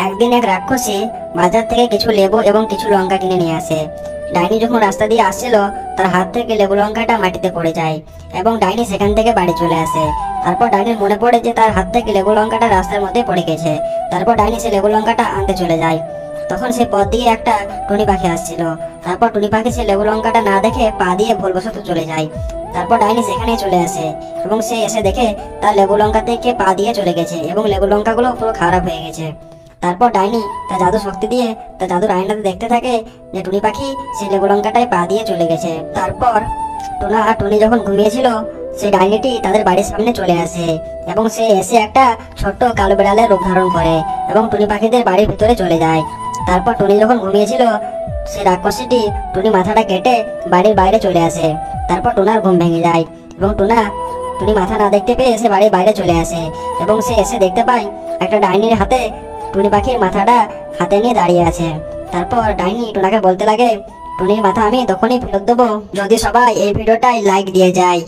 একদিন এক রাক্ষসী বাজার থেকে কিছু লেবু এবং কিছু লঙ্কা কিনে নিয়ে আসে। ডাইনি যখন রাস্তা দিয়ে আসছিল, তার হাত থেকে লেবু লঙ্কাটা মাটিতে পড়ে যায় এবং ডাইনি সেখান থেকে বাড়ি চলে আসে। তারপর ডাইনির মনে পড়ে যে তার হাত থেকে লেবু লঙ্কাটা রাস্তার মধ্যে পড়ে গেছে। তারপর ডাইনি সে লেবু লঙ্কাটা আনতে চলে যায়। তখন সে পথ দিয়ে একটা টুনি পাখি আসছিল। তারপর টুনি পাখি সে লেবু লঙ্কাটা না দেখে পা দিয়ে ভুলবশত চলে যায়। তারপর ডাইনি সেখানে চলে আসে এবং সে এসে দেখে তার লেবু লঙ্কা থেকে পা দিয়ে চলে গেছে এবং লেবু লঙ্কাগুলো পুরো খারাপ হয়ে গেছে। তারপর ডাইনি তার জাদু শক্তি দিয়ে তার জাদুর আয়নাতে দেখতে থাকে যে টুনি পাখি সেই লেবু লঙ্কাটায় পা দিয়ে চলে গেছে। তারপর টোনা আর টুনি যখন ঘুমিয়েছিল, সেই ডাইনিটি তাদের বাড়ির সামনে চলে আসে এবং সে এসে একটা ছোট্ট কালো বিড়ালের রূপ ধারণ করে এবং টুনি পাখিদের বাড়ির ভিতরে চলে যায়। তারপর টুনি যখন ঘুমিয়েছিল, সেই রাক্ষসীটি টুনি মাথাটা কেটে বাড়ির বাইরে চলে আসে। তারপর টুনার ঘুম ভেঙে যায় এবং টুনি মাথা না দেখতে পেয়ে সে বাড়ির বাইরে চলে আসে এবং সে এসে দেখতে পায় একটা ডাইনির হাতে টুনি পাখির মাথাটা হাতে নিয়ে দাঁড়িয়ে আছে। তারপর ডাইনি টুনাকে বলতে লাগে, টুনির মাথা আমি তখনই ফেরত দেবো যদি সবাই এই ভিডিওটায় লাইক দিয়ে যায়।